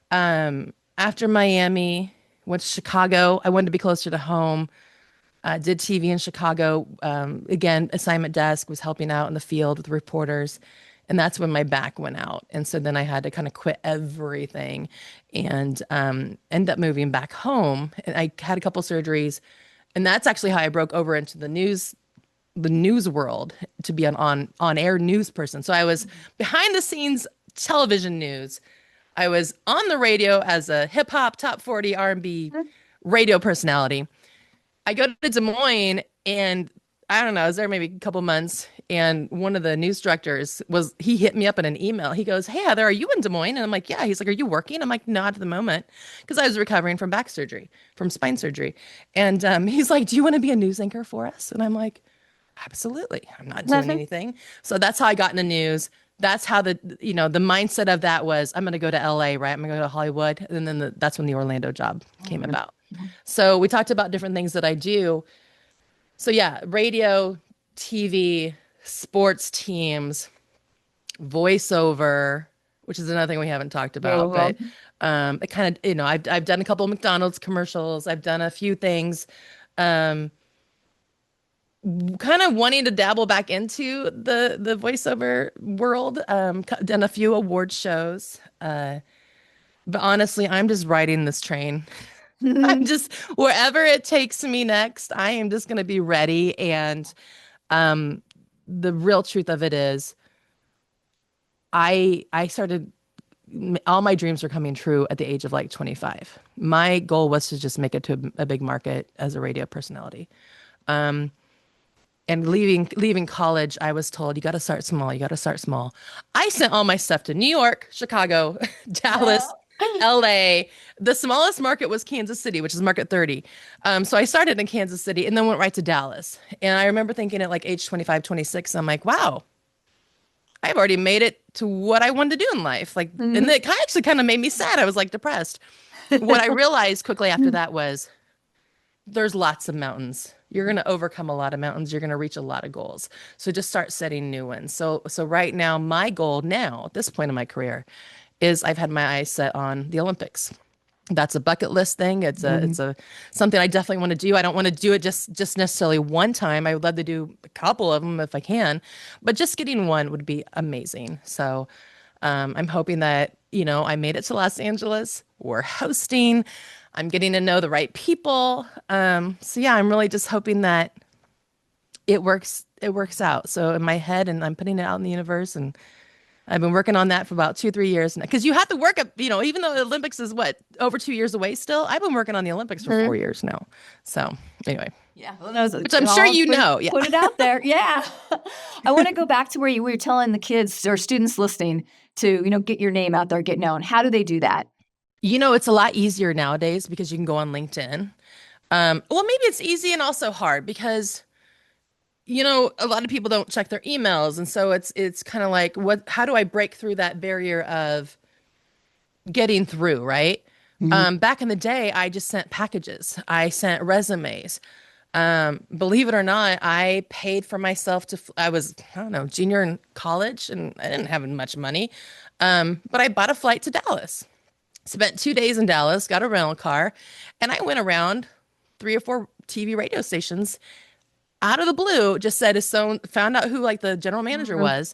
After Miami, went to Chicago. I wanted to be closer to home. Did TV in Chicago. Again, assignment desk, was helping out in the field with reporters. And that's when my back went out. And so then I had to kind of quit everything and end up moving back home. And I had a couple surgeries. And that's actually how I broke over into the news world to be an on air news person. So I was behind the scenes television news. I was on the radio as a hip hop top 40 R&B radio personality. I go to Des Moines and I don't know, I was there maybe a couple months, and one of the news directors he hit me up in an email. He goes, "Hey, Heather, are you in Des Moines?" And I'm like, "Yeah." He's like, "Are you working?" I'm like, "Not at the moment," because I was recovering from back surgery, from spine surgery. And he's like, "Do you want to be a news anchor for us?" And I'm like, "Absolutely. I'm not doing anything." So that's how I got into news. That's how the mindset of that was, I'm going to go to LA, right? I'm going to go to Hollywood. And then that's when the Orlando job came about. So we talked about different things that I do. So yeah, radio, TV, sports teams, voiceover, which is another thing we haven't talked about, Uh-huh. but it kind of, I've done a couple of McDonald's commercials. I've done a few things, um, kind of wanting to dabble back into the voiceover world. Done a few award shows. But honestly, I'm just riding this train. I'm just wherever it takes me next, I am just going to be ready. And um, the real truth of it is, I started all my dreams were coming true at the age of like 25. My goal was to just make it to a big market as a radio personality. Um, and leaving college, I was told you got to start small. You got to start small. I sent all my stuff to New York, Chicago, Dallas, LA. The smallest market was Kansas City, which is market 30. So I started in Kansas City and then went right to Dallas. And I remember thinking at like age 25, 26, I'm like, wow, I've already made it to what I wanted to do in life. Like, and it actually kind of made me sad. I was like depressed. What I realized quickly after that was there's lots of mountains. You're going to overcome a lot of mountains. You're going to reach a lot of goals. So just start setting new ones. So right now, my goal now at this point in my career is I've had my eyes set on the Olympics. That's a bucket list thing. It's a something I definitely want to do. I don't want to do it just necessarily one time. I would love to do a couple of them if I can, but just getting one would be amazing. So I'm hoping that, I made it to Los Angeles. We're hosting. I'm getting to know the right people. So yeah, I'm really just hoping that it works out. So in my head, and I'm putting it out in the universe, and I've been working on that for about 2, 3 years now. Because you have to work up, even though the Olympics is what, over 2 years away still, I've been working on the Olympics for 4 years now. So anyway, Yeah, well, no, which I'm sure you know. Yeah. put it out there. Yeah. I want to go back to where you were telling the kids or students listening to, get your name out there, get known. How do they do that? It's a lot easier nowadays because you can go on LinkedIn. Well, maybe it's easy and also hard because a lot of people don't check their emails, and so it's kind of like, how do I break through that barrier of getting through, right? Back in the day, I just sent packages. I sent resumes. Believe it or not, I paid for myself I was, I don't know, junior in college, and I didn't have much money. But I bought a flight to Dallas, spent 2 days in Dallas, got a rental car, and I went around 3 or 4 TV radio stations out of the blue, just said, found out who like the general manager was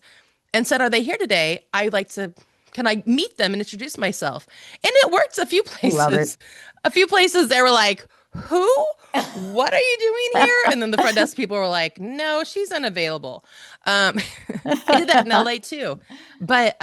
and said, "Are they here today? Can I meet them and introduce myself?" And it worked a few Love it. places. A few places they were like, "Who? What are you doing here?" And then the front desk people were like, "No, she's unavailable." I did that in LA too. But,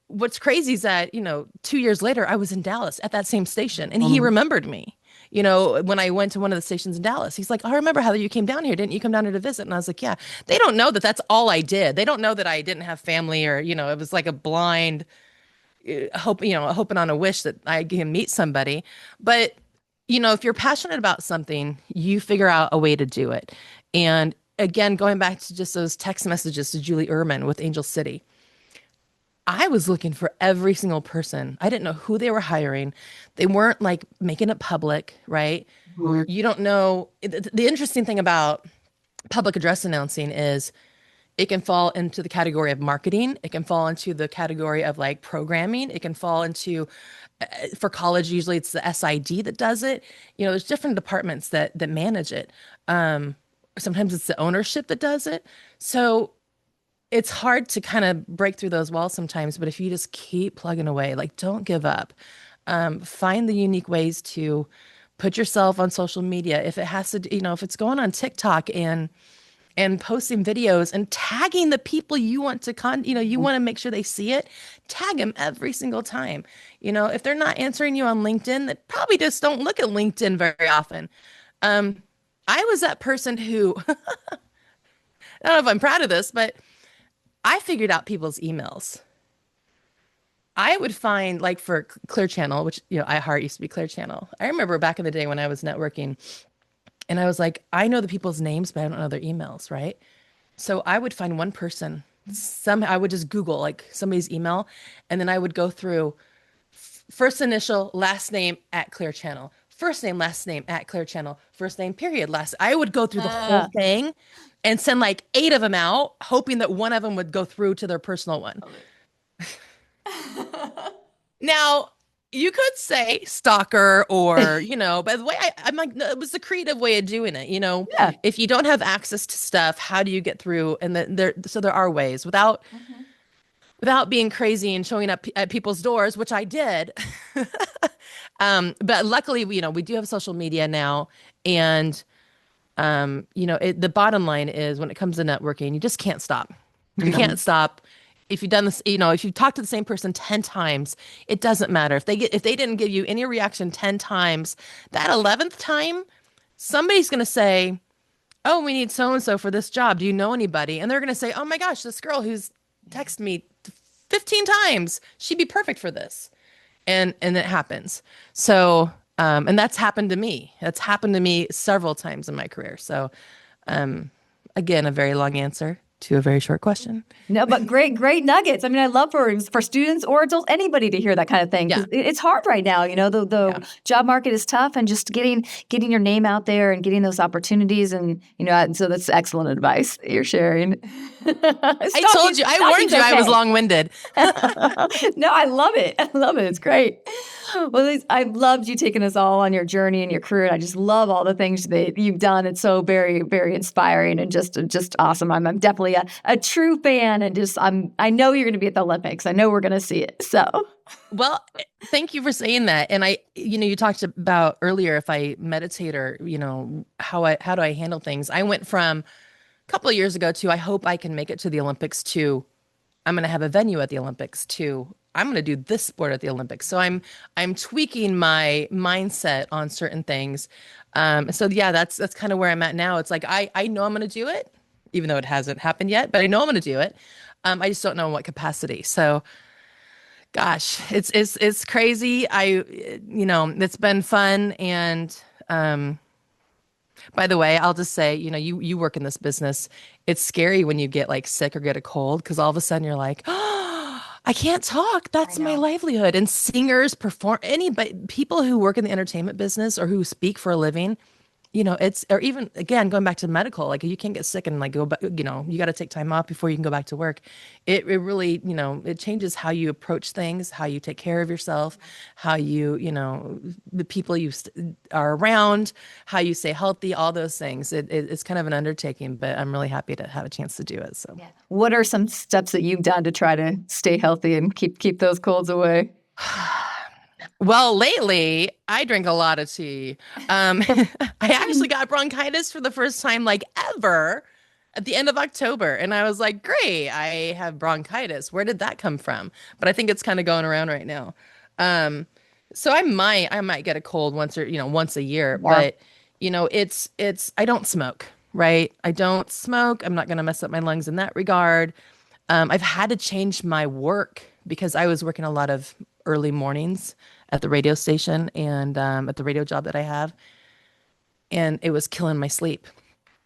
what's crazy is that, 2 years later, I was in Dallas at that same station and he remembered me. When I went to one of the stations in Dallas, he's like, "I remember how you came down here. Didn't you come down here to visit?" And I was like, "Yeah." They don't know that that's all I did. They don't know that I didn't have family, or, it was like a blind hope, hoping on a wish that I can meet somebody. But, if you're passionate about something, you figure out a way to do it. And again, going back to just those text messages to Julie Ehrman with Angel City, I was looking for every single person. I didn't know who they were hiring. They weren't like making it public, right? You don't know. The interesting thing about public address announcing is it can fall into the category of marketing. It can fall into the category of like programming. It can fall into, for college, usually it's the SID that does it. There's different departments that manage it. Sometimes it's the ownership that does it. So it's hard to kind of break through those walls sometimes, but if you just keep plugging away, like, don't give up. Find the unique ways to put yourself on social media. If it has to, if it's going on TikTok and posting videos and tagging the people you want to you want to make sure they see it, tag them every single time. If they're not answering you on LinkedIn, they probably just don't look at LinkedIn very often. I was that person who, I don't know if I'm proud of this, but I figured out people's emails. I would find like for Clear Channel, which, iHeart used to be Clear Channel. I remember back in the day when I was networking and I was like, I know the people's names, but I don't know their emails, right? So I would find one person. I would just Google like somebody's email, and then I would go through first initial, last name at Clear Channel, first name, last name at Clear Channel, first name, period, last. I would go through the whole thing and send like 8 of them out, hoping that one of them would go through to their personal one. Now, you could say stalker or, but the way I'm like, no, it was the creative way of doing it. Yeah. If you don't have access to stuff, how do you get through? And so there are ways without being crazy and showing up at people's doors, which I did. But luckily, we do have social media now. And, the bottom line is when it comes to networking, you just can't stop. You can't stop. If you've done this, if you've talked to the same person 10 times, it doesn't matter. If they didn't give you any reaction 10 times, that 11th time, somebody's going to say, oh, we need so-and-so for this job. Do you know anybody? And they're going to say, oh my gosh, this girl who's texted me 15 times, she'd be perfect for this. And it happens. So, and that's happened to me. That's happened to me several times in my career. So, again, a very long answer to a very short question. No, but great nuggets. I mean, I love for students or adults, anybody to hear that kind of thing. Yeah. It's hard right now. The job market is tough, and just getting your name out there and getting those opportunities, and so that's excellent advice that you're sharing. I told you, I warned you, I was long-winded. No, I love it. I love it. It's great. Well, I loved you taking us all on your journey and your career. And I just love all the things that you've done. It's so very, very inspiring and just awesome. I'm definitely a true fan, and I know you're going to be at the Olympics. I know we're going to see it. So, well, thank you for saying that. And you talked about earlier if I meditate or how do I handle things. I went from a couple of years ago to I hope I can make it to the Olympics to I'm going to have a venue at the Olympics to I'm going to do this sport at the Olympics. So I'm tweaking my mindset on certain things. So yeah, that's kind of where I'm at now. It's like I know I'm going to do it, even though it hasn't happened yet, but I know I'm going to do it. I just don't know in what capacity. So, gosh, it's crazy. It's been fun. And by the way, I'll just say, you work in this business. It's scary when you get like sick or get a cold because all of a sudden you're like, oh, I can't talk. That's my livelihood. And singers, people who work in the entertainment business or who speak for a living, or even again, going back to medical, like you can't get sick and like go back, you got to take time off before you can go back to work. It really, it changes how you approach things, how you take care of yourself, how you, the people you are around, how you stay healthy, all those things. It's kind of an undertaking, but I'm really happy to have a chance to do it. So what are some steps that you've done to try to stay healthy and keep those colds away? Well, lately I drink a lot of tea. I actually got bronchitis for the first time like ever at the end of October. And I was like, great, I have bronchitis. Where did that come from? But I think it's kind of going around right now. So I might get a cold once a year, but I don't smoke, right? I don't smoke. I'm not going to mess up my lungs in that regard. I've had to change my work because I was working a lot of early mornings at the radio station and at the radio job that I have. And it was killing my sleep.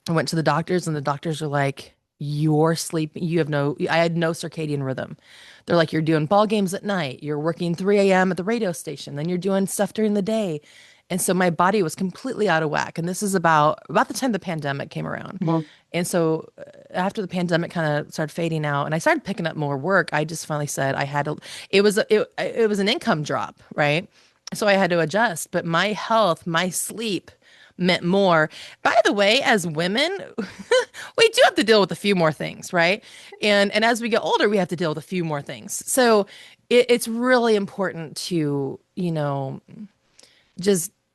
I went to the doctors and the doctors were like, you're sleeping. I had no circadian rhythm. They're like, you're doing ball games at night. You're working 3 a.m. at the radio station. Then you're doing stuff during the day. And so my body was completely out of whack. And this is about the time the pandemic came around. Mm-hmm. And so after the pandemic kind of started fading out and I started picking up more work, I just finally said it was an income drop, right? So I had to adjust, but my health, my sleep meant more. By the way, as women, we do have to deal with a few more things, right? And as we get older, we have to deal with a few more things. So it's really important to,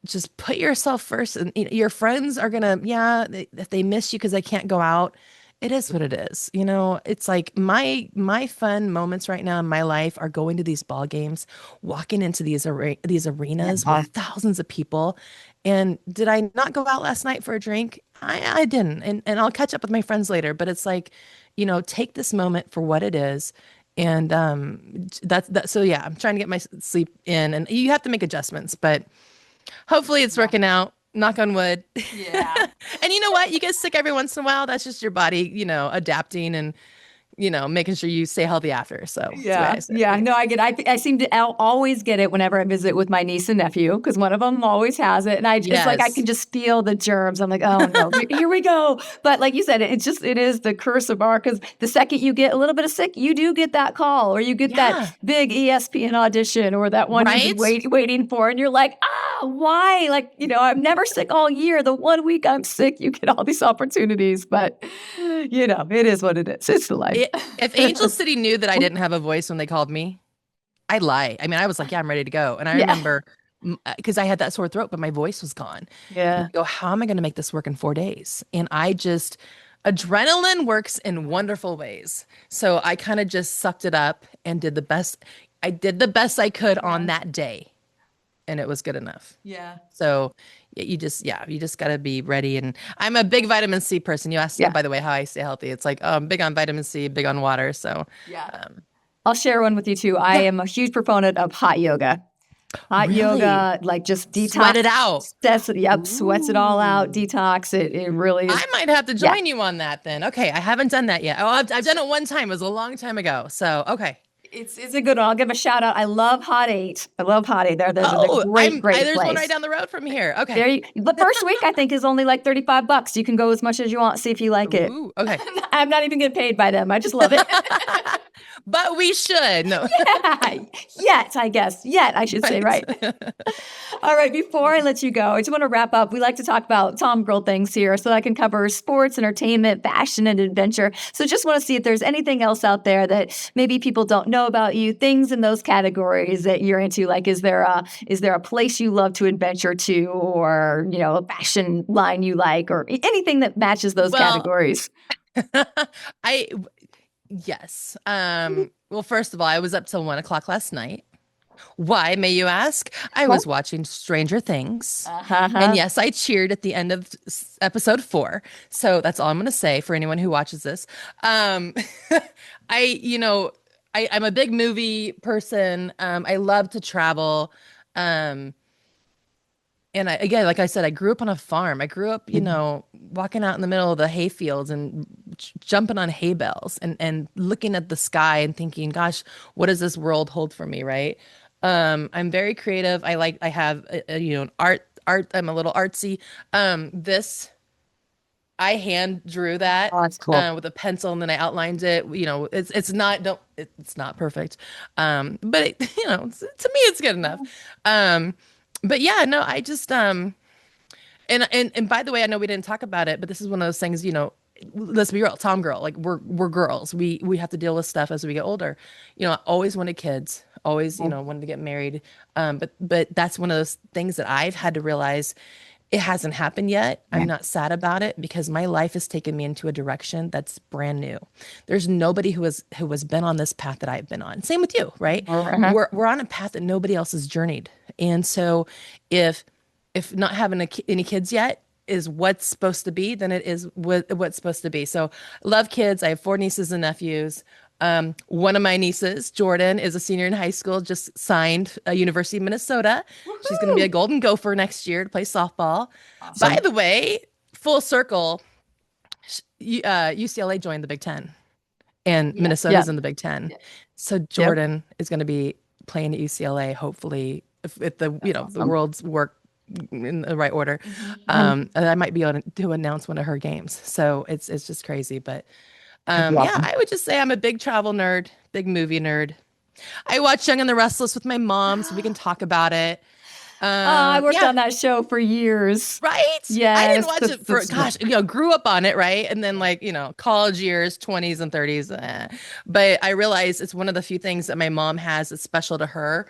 just put yourself first. And your friends are gonna, if they miss you because they can't go out, it is what it is. It's like my fun moments right now in my life are going to these ball games, walking into these arenas with thousands of people And did I not go out last night for a drink? I didn't. And I'll catch up with my friends later. But it's like, take this moment for what it is. And that's that. So yeah, I'm trying to get my sleep in, and you have to make adjustments, but hopefully it's Yeah. working out. Knock on wood. Yeah. And you know what? You get sick every once in a while. That's just your body, adapting and making sure you stay healthy after. So that's the way Yeah, I say yeah. it. No, I get. I seem to always get it whenever I visit with my niece and nephew because one of them always has it, and it's like I Yes. can just feel the germs. I'm like, oh no, here we go. But like you said, it is the curse of our because the second you get a little bit of sick, you do get that call or you get that Yeah. big ESPN audition or that one you've been Right? waiting for, and you're like, why? Like I'm never sick all year. The one week I'm sick, you get all these opportunities. But it is what it is. It's the life. If Angel City knew that I didn't have a voice when they called me, I'd lie. I mean, I was like, yeah, I'm ready to go. And I Yeah. remember because I had that sore throat, but my voice was gone. And Yeah. I go, how am I going to make this work in 4 days? And adrenaline works in wonderful ways. So I kind of just sucked it up and did the best. I did the best I could on Yeah. that day, and it was good enough. Yeah. So you just got to be ready. And I'm a big vitamin C person. You asked, Yeah. by the way, how I stay healthy. It's like, oh, I'm big on vitamin C, big on water. So, Yeah. um, I'll share one with you too. I yeah, am a huge proponent of hot yoga. Hot really yoga, like just sweat detox. it out. Yep, sweats it all out, Ooh. detox. It really is. I might have to Yeah. join you on that then. Okay, I haven't done that yet. Oh, I've done it one time. It was a long time ago. So, okay. It's a good one. I'll give a shout out. I love Hot Eight. I love Hot Eight. They're a Oh, great there's one right place. down the road from here. Okay. The first week I think is only like $35. You can go as much as you want, see if you like it. Ooh, okay. I'm not even getting paid by them. I just love it. But we should. No. Yeah. Yet, I guess. Yet, I should say, right. All right, before I let you go, I just want to wrap up. We like to talk about Tom Girl things here so I can cover sports, entertainment, fashion, and adventure. So just want to see if there's anything else out there that maybe people don't know about you, things in those categories that you're into. Like, is there a place you love to adventure to or, a fashion line you like or anything that matches those Well, categories? I yes. Well, first of all, I was up till 1 o'clock last night. Why, may you ask? I was watching Stranger Things. And Uh-huh. yes, I cheered at the end of episode 4. So that's all I'm going to say for anyone who watches this. Um, I, you know, I'm a big movie person. I love to travel. Um, and again, like I said, I grew up on a farm. I grew up, walking out in the middle of the hay fields and jumping on hay bales and looking at the sky and thinking, gosh, what does this world hold for me, right? I'm very creative. I have, an art. I'm a little artsy. This, I hand drew that Oh, that's cool. with a pencil and then I outlined it. It's not perfect. But to me, it's good enough. Um, but yeah, no, I just and by the way, I know we didn't talk about it, but this is one of those things, let's be real, Tom girl, like we're girls. We have to deal with stuff as we get older. I always wanted kids, always, wanted to get married. But that's one of those things that I've had to realize it hasn't happened yet. I'm not sad about it because my life has taken me into a direction that's brand new. There's nobody who has been on this path that I've been on. Same with you, right? Uh-huh. We're on a path that nobody else has journeyed. And so if not having any kids yet is what's supposed to be, then it is what's supposed to be. So love kids. I have 4 nieces and nephews. One of my nieces, Jordan, is a senior in high school, just signed University of Minnesota. She's going to be a Woohoo! Golden Gopher next year to play softball. By Awesome. the way, full circle, UCLA joined the Big Ten and Yeah. Yeah. Minnesota's in the Big Ten. So Yep. Jordan is going to be playing at UCLA, hopefully, if That's the awesome. world's work in the right order. Mhm. And I might be able to announce one of her games. So it's just crazy. But That'd be yeah, awesome. I would just say I'm a big travel nerd, big movie nerd. I watch Young and the Restless with my mom, so we can talk about it. I worked Yeah, on that show for years. right. I didn't Yes. watch it for gosh, grew up on it, right? And then like, college years, 20s and 30s. But I realize it's one of the few things that my mom has that's special to her.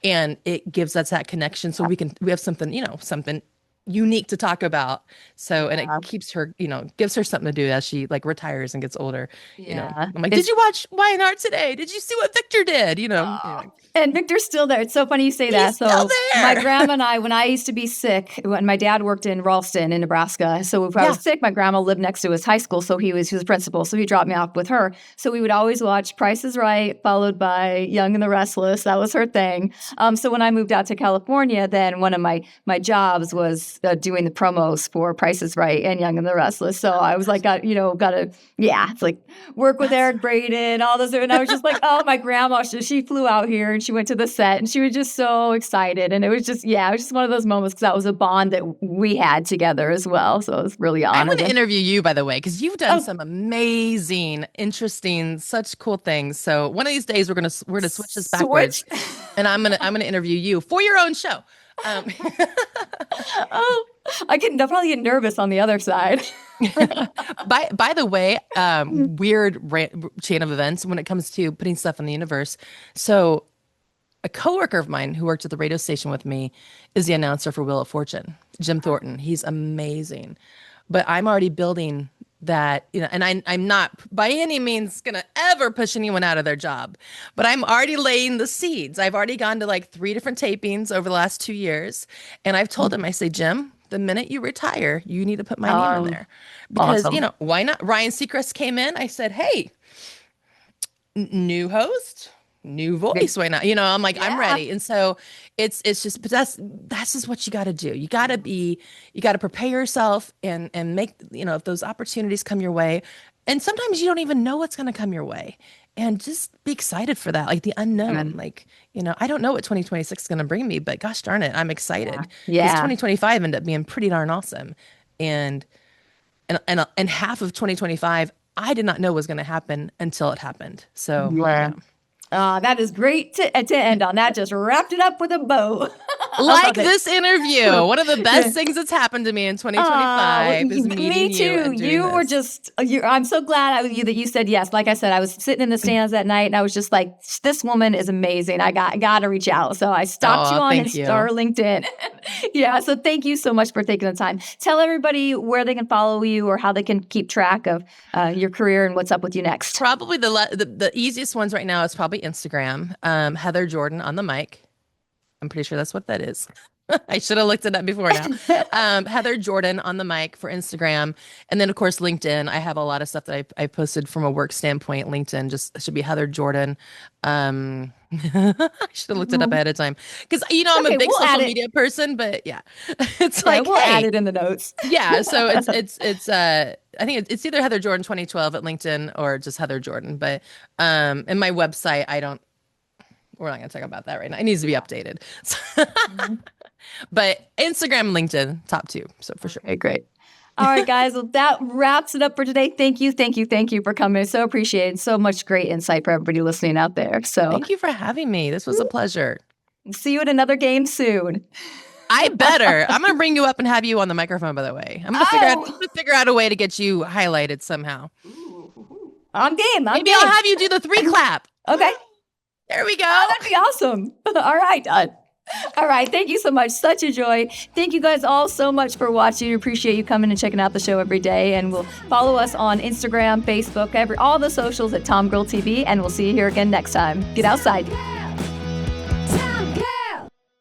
And it gives us that connection. So we have something, something unique to talk about. So, and it Yeah. keeps her, gives her something to do as she like retires and gets older. Yeah. I'm like, did you watch Y&R today? Did you see what Victor did? Oh, Anyway, and Victor's still there. It's so funny you say he's that. still So my there. grandma and I, when I used to be sick, when my dad worked in Ralston in Nebraska, so if I Yeah. was sick, my grandma lived next to his high school, so he was principal, so he dropped me off with her. So we would always watch Price is Right, followed by Young and the Restless. That was her thing. So when I moved out to California, then one of my jobs was doing the promos for Price is Right and Young and the Restless. So I was like, it's like work with That's Eric Braden, all this, and I was just like, oh, my grandma, she flew out here and she went to the set and she was just so excited. And it was just one of those moments because that was a bond that we had together as well. So I was really I want honored. to interview you, by the way, because you've done Oh, some amazing, interesting, such cool things. So one of these days we're gonna switch this backwards, switch. and I'm gonna interview you for your own show. Um, Oh, I'll probably get nervous on the other side. by the way, weird chain of events when it comes to putting stuff in the universe. So a coworker of mine who worked at the radio station with me is the announcer for Wheel of Fortune, Jim Thornton. He's amazing. But I'm already building that, and I'm not by any means gonna ever push anyone out of their job, but I'm already laying the seeds. I've already gone to like 3 different tapings over the last 2 years. And I've told him, I say, Jim, the minute you retire, you need to put my name in there. Because, Awesome. why not? Ryan Seacrest came in. I said, hey, new host, new voice. Why not? I'm like, I'm Yeah. ready. And so it's just, but that's just what you got to do. You got to prepare yourself and make, if those opportunities come your way, and sometimes you don't even know what's going to come your way, and just be excited for that. Like the unknown, like, I don't know what 2026 is going to bring me, but gosh darn it, I'm excited because Yeah. 2025 ended up being pretty darn awesome. And half of 2025, I did not know was going to happen until it happened. So Yeah. yeah. That is great to end on. That just wrapped it up with a bow. I Like love it. this interview, one of the best things that's happened to me in 2025 is Me meeting you too. and doing You were this. I'm so glad that you said yes. Like I said, I was sitting in the stands that night and I was just like, this woman is amazing. I got to reach out. So I stalked you Oh, on thank you. Insta or LinkedIn. Yeah. So thank you so much for taking the time. Tell everybody where they can follow you or how they can keep track of your career and what's up with you next. Probably the easiest ones right now is probably Instagram. Heather Jordan on the mic. I'm pretty sure that's what that is. I should have looked it up before now. Heather Jordan on the mic for Instagram. And then, of course, LinkedIn. I have a lot of stuff that I posted from a work standpoint. LinkedIn just should be Heather Jordan. I should have looked it up ahead of time because, I'm a Okay, big we'll add social it. media person, but yeah, it's Yeah, like, we'll add hey, it in the notes. yeah. So I think it's either Heather Jordan 2012 at LinkedIn or just Heather Jordan. But, and my website, we're not going to talk about that right now. It needs to be updated. But Instagram and LinkedIn, top 2. So for sure. Okay, great. All right, guys. Well, that wraps it up for today. Thank you for coming. So appreciated. So much great insight for everybody listening out there. So Thank you for having me. This was a pleasure. see you at another game soon. I better. I'm going to bring you up and have you on the microphone, by the way. I'm going to figure out a way to get you highlighted somehow. I'm game. Maybe I'll have you do the 3 clap. Okay. There we go. That'd be awesome. All right, done. All right. Thank you so much. Such a joy. Thank you guys all so much for watching. Appreciate you coming and checking out the show every day. And we'll follow us on Instagram, Facebook, all the socials at Tom Girl TV. And we'll see you here again next time. Get outside.